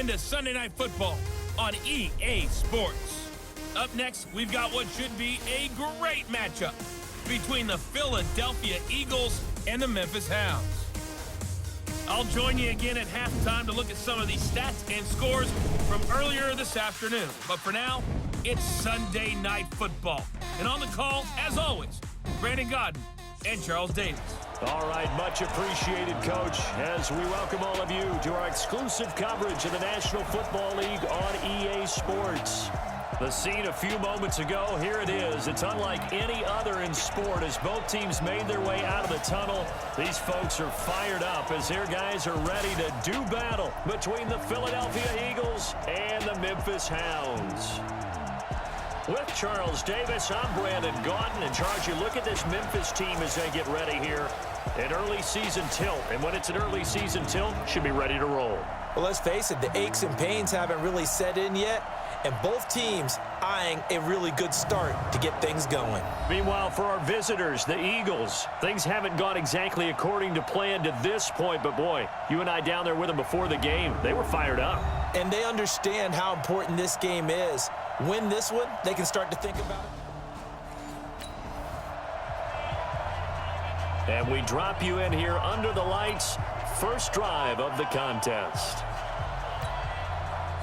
into Sunday Night Football on EA Sports. Up next, we've got what should be a great matchup between the Philadelphia Eagles and the Memphis Hounds. I'll join you again at halftime to look at some of these stats and scores from earlier this afternoon. But for now, it's Sunday Night Football. And on the call, as always, Brandon Godden and Charles Davis. All right, much appreciated, Coach, as we welcome all of you to our exclusive coverage of the National Football League on EA Sports. The scene a few moments ago, here it is. It's unlike any other in sport as both teams made their way out of the tunnel. These folks are fired up as their guys are ready to do battle between the Philadelphia Eagles and the Memphis Hounds. With Charles Davis, I'm Brandon Godden. And Charles, you look at this Memphis team as they get ready here. An early season tilt. And when it's an early season tilt, should be ready to roll. Well, let's face it, the aches and pains haven't really set in yet. And both teams eyeing a really good start to get things going. Meanwhile, for our visitors, the Eagles, things haven't gone exactly according to plan to this point. But, boy, you and I down there with them before the game, they were fired up. And they understand how important this game is. Win this one, they can start to think about it. And we drop you in here under the lights. First drive of the contest.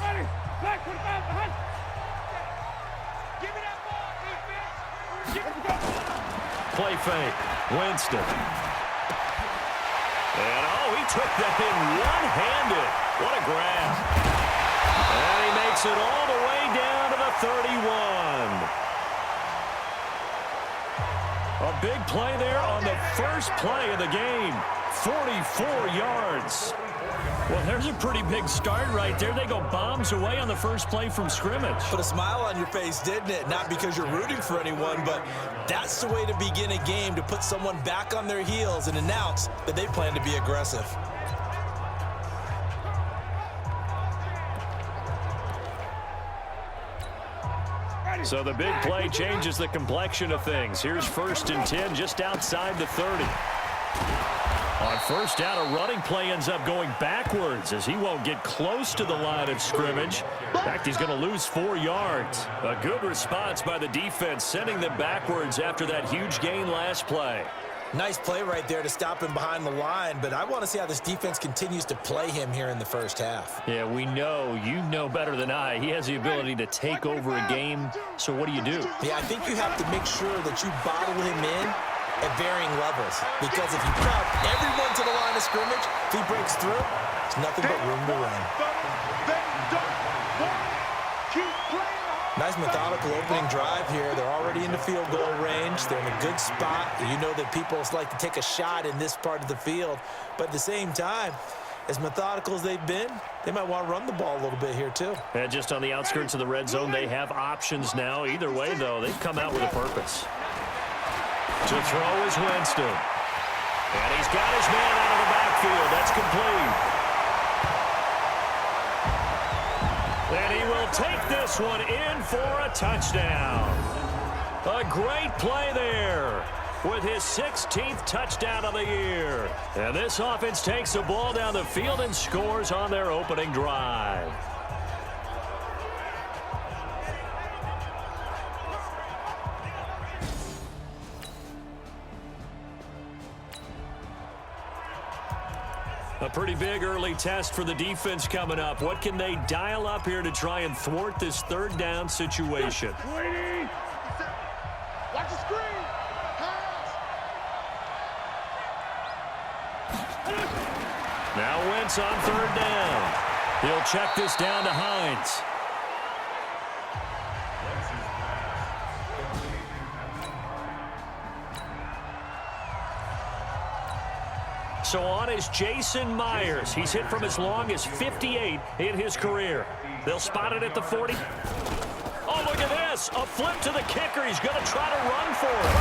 Ready. Back to the back behind. Give me that ball, defense. Give it go. Play fake. Winston. And, he took that in one-handed. What a grab. And he makes it all the way down to the 31. A big play there on the first play of the game. 44 yards. Well, there's a pretty big start right there. They go bombs away on the first play from scrimmage. Put a smile on your face, didn't it? Not because you're rooting for anyone, but that's the way to begin a game, to put someone back on their heels and announce that they plan to be aggressive. So the big play changes the complexion of things. Here's 1st and 10 just outside the 30. On first down, a running play ends up going backwards as he won't get close to the line of scrimmage. In fact, he's going to lose 4 yards. A good response by the defense, sending them backwards after that huge gain last play. Nice play right there to stop him behind the line, but I want to see how this defense continues to play him here in the first half. Yeah, we know, you know better than I. He has the ability to take over a game, so what do you do? Yeah, I think you have to make sure that you bottle him in at varying levels, because if you crowd everyone to the line of scrimmage, if he breaks through, there's nothing but room to run. Nice methodical opening drive here. They're already in the field goal range. They're in a good spot. You know that people like to take a shot in this part of the field, but at the same time, as methodical as they've been, they might want to run the ball a little bit here too. And just on the outskirts of the red zone, they have options now. Either way, though, they've come out with a purpose. To throw is Winston. And he's got his man out of the backfield. That's complete. And he will take this one in for a touchdown. A great play there with his 16th touchdown of the year. And this offense takes the ball down the field and scores on their opening drive. A pretty big early test for the defense coming up. What can they dial up here to try and thwart this third down situation? Watch the screen. Now Wentz on third down. He'll check this down to Hines. So on is Jason Myers. He's hit from as long as 58 in his career. They'll spot it at the 40. Oh, look at this. A flip to the kicker. He's going to try to run for it.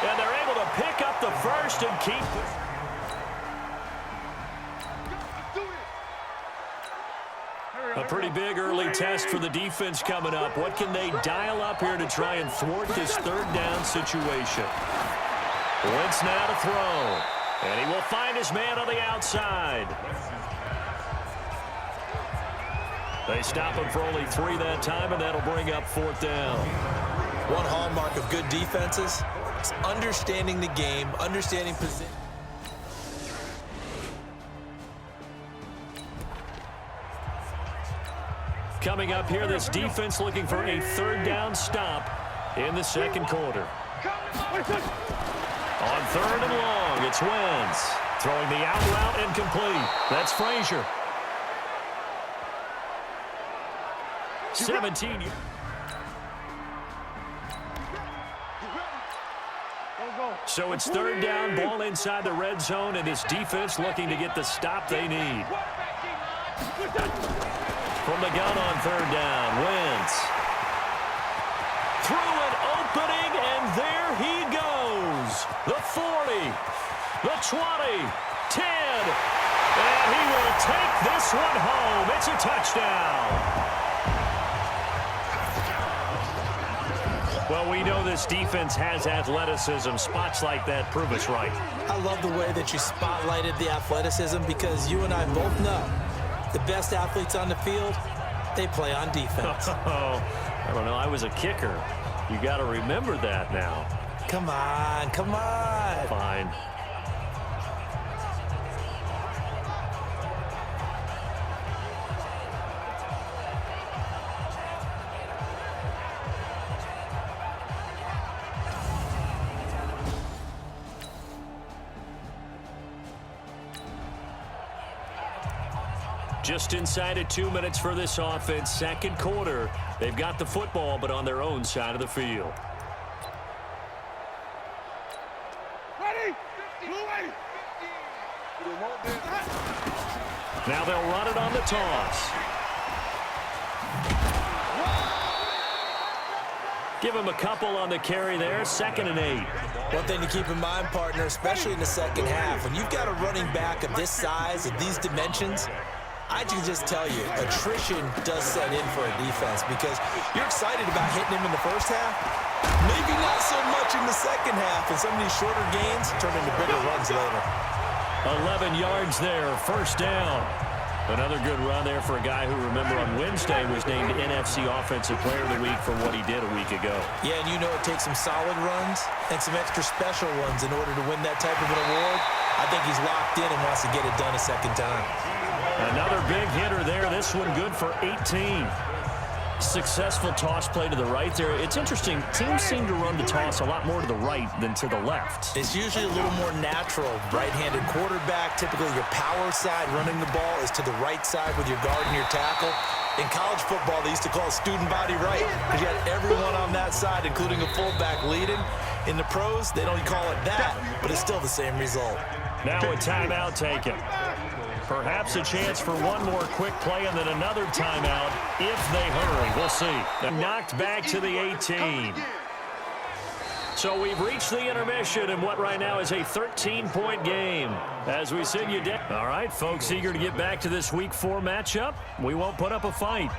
And they're able to pick up the first and keep it. A pretty big early test for the defense coming up. What can they dial up here to try and thwart this third down situation? Wentz now to throw. And he will find his man on the outside. They stop him for only 3 that time, and that'll bring up 4th down. One hallmark of good defenses is understanding the game, understanding position. Coming up here, this defense looking for a 3rd down stop in the 2nd quarter. On 3rd and long, it's Wentz. Throwing the out route incomplete. That's Frazier. 17. So it's 3rd down, ball inside the red zone, and his defense looking to get the stop they need. From the gun on 3rd down, Wentz. Through an opening, and there he goes. The 40, the 20, 10, and he will take this one home. It's a touchdown. Well, we know this defense has athleticism. Spots like that prove us right. I love the way that you spotlighted the athleticism because you and I both know the best athletes on the field, they play on defense. Oh, I don't know. I was a kicker. You got to remember that now. Come on, come on. Fine. Just inside of 2 minutes for this offense. 2nd quarter. They've got the football, but on their own side of the field. Ready? Now they'll run it on the toss. Give him a couple on the carry there. 2nd and 8. One thing to keep in mind, partner, especially in the second half, when you've got a running back of this size, of these dimensions, I can just tell you, attrition does set in for a defense because you're excited about hitting him in the first half. Maybe not so much in the second half, and some of these shorter gains turn into bigger runs later. 11 yards there, 1st down. Another good run there for a guy who, remember, on Wednesday was named NFC Offensive Player of the Week for what he did a week ago. Yeah, and you know it takes some solid runs and some extra special ones in order to win that type of an award. I think he's locked in and wants to get it done a second time. Another big hitter there. This one good for 18. Successful toss play to the right there. It's interesting. Teams seem to run the toss a lot more to the right than to the left. It's usually a little more natural. Right-handed quarterback, typically your power side running the ball is to the right side with your guard and your tackle. In college football, they used to call it student body right because you had everyone on that side, including a fullback leading. In the pros, they don't call it that, but it's still the same result. Now a timeout taken. Perhaps a chance for one more quick play and then another timeout if they hurry. We'll see. Knocked back to the 18. So we've reached the intermission in what right now is a 13-point game. As we send you down. All right, folks, eager to get back to this Week 4 matchup. We won't put up a fight.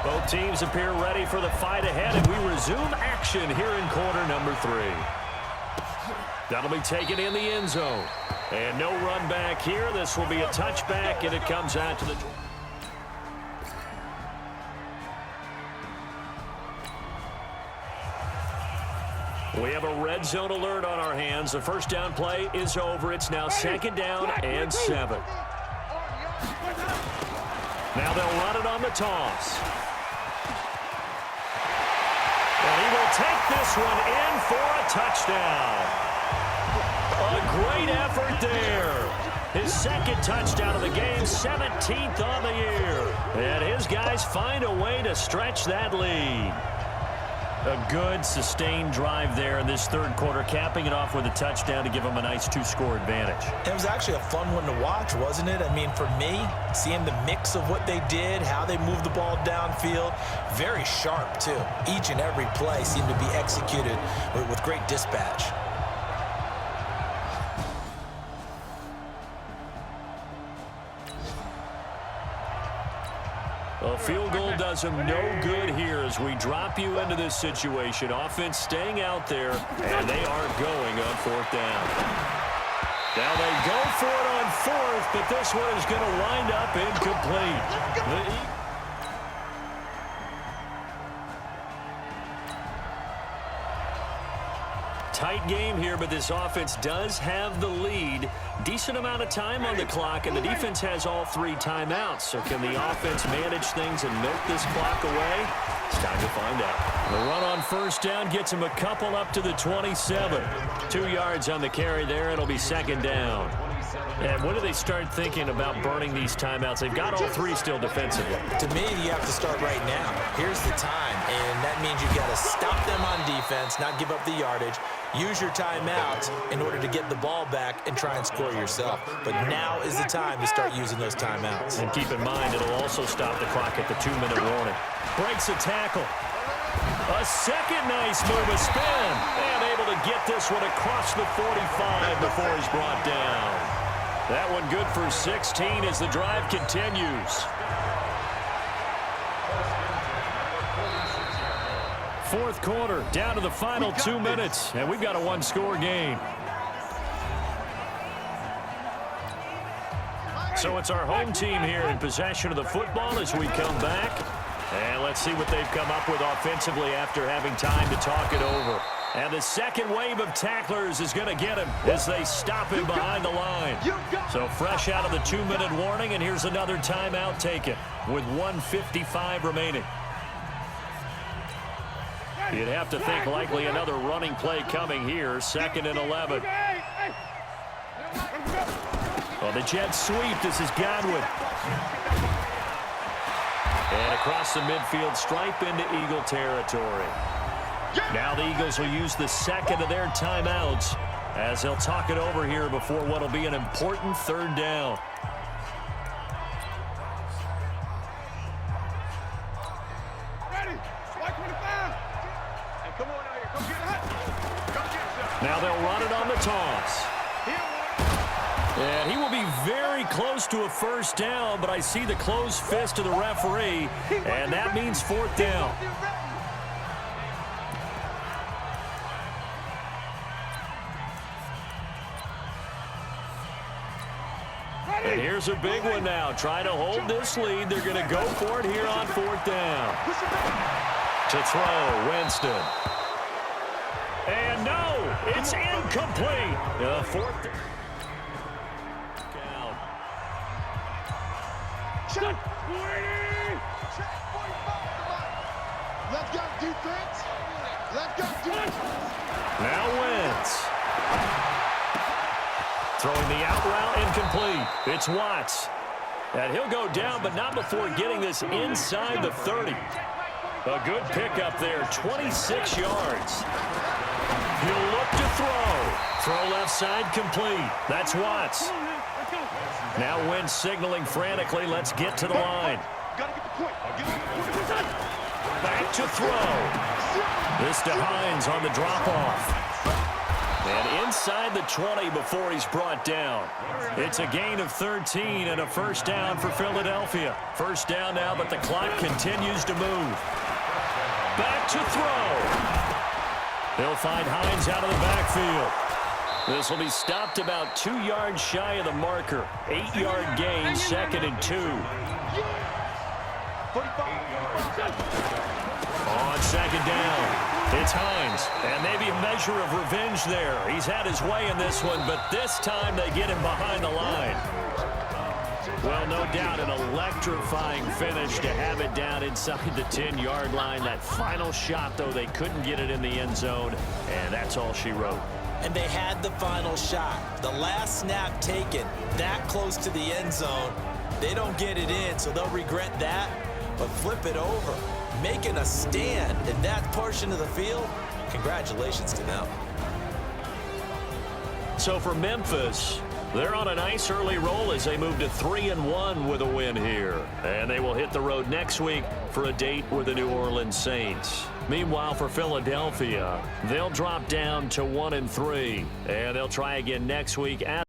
Both teams appear ready for the fight ahead, and we resume action here in quarter number 3. That'll be taken in the end zone. And no run back here. This will be a touchback, and it comes out to the... We have a red zone alert on our hands. The first down play is over. It's now 2nd down and 7. Now they'll run it on the toss. And he will take this one in for a touchdown. A great effort there. His 2nd touchdown of the game, 17th on the year. And his guys find a way to stretch that lead. A good, sustained drive there in this 3rd quarter, capping it off with a touchdown to give them a nice 2-score advantage. It was actually a fun one to watch, wasn't it? I mean, for me, seeing the mix of what they did, how they moved the ball downfield, very sharp, too. Each and every play seemed to be executed with great dispatch. A field goal does them no good here as we drop you into this situation. Offense staying out there, and they are going on 4th down. Now they go for it on fourth, but this one is going to wind up incomplete. Tight game here, but this offense does have the lead. Decent amount of time on the clock, and the defense has all 3 timeouts. So can the offense manage things and milk this clock away? It's time to find out. The run on first down gets him a couple up to the 27. 2 yards on the carry there. It'll be second down. And when do they start thinking about burning these timeouts? They've got all 3 still defensively. To me, you have to start right now. Here's the time, and that means you've got to stop them on defense, not give up the yardage, use your timeouts in order to get the ball back and try and score yourself. But now is the time to start using those timeouts. And keep in mind, it'll also stop the clock at the 2-minute warning. Breaks a tackle. A second nice move, a spin. And able to get this one across the 45 before he's brought down. That one good for 16 as the drive continues. Fourth quarter, down to the final 2 minutes, and we've got a 1-score game. So it's our home team here in possession of the football as we come back. And let's see what they've come up with offensively after having time to talk it over. And the second wave of tacklers is going to get him as they stop him behind the line. So fresh out of the 2-minute warning, and here's another timeout taken with 1:55 remaining. You'd have to think likely another running play coming here, 2nd and 11. Well, the jet sweep, this is Godwin. And across the midfield stripe into Eagle territory. Now the Eagles will use the second of their timeouts as they'll talk it over here before what will be an important 3rd down. Now they'll run it on the toss. And he will be very close to a 1st down, but I see the closed fist of the referee, and that means 4th down. And here's a big one now. Trying to hold this lead. They're going to go for it here on 4th down. To throw, Winston. And no, it's incomplete. 4th down. Check 40. Check 45. Let's go defense. Let's go defense. Now Wentz. Throwing the out route incomplete. It's Watts. And he'll go down, but not before getting this inside the 30. A good pickup there, 26 yards. He'll look to throw. Throw left side complete. That's Watts. Now Wentz signaling frantically. Let's get to the line. Back to throw. This to Hines on the drop-off. And inside the 20 before he's brought down. It's a gain of 13 and a 1st down for Philadelphia. 1st down now, but the clock continues to move. Back to throw. They'll find Hines out of the backfield. This will be stopped about 2 yards shy of the marker. 8-yard gain, 2nd and 2. On 2nd down, it's Hines. And maybe a measure of revenge there. He's had his way in this one, but this time they get him behind the line. Well, no doubt an electrifying finish to have it down inside the 10-yard line. That final shot, though, they couldn't get it in the end zone, and that's all she wrote. And they had the final shot. The last snap taken that close to the end zone. They don't get it in, so they'll regret that. But flip it over, making a stand in that portion of the field, congratulations to them. So for Memphis, they're on a nice early roll as they move to 3-1 with a win here. And they will hit the road next week for a date with the New Orleans Saints. Meanwhile, for Philadelphia, they'll drop down to 1-3, and they'll try again next week at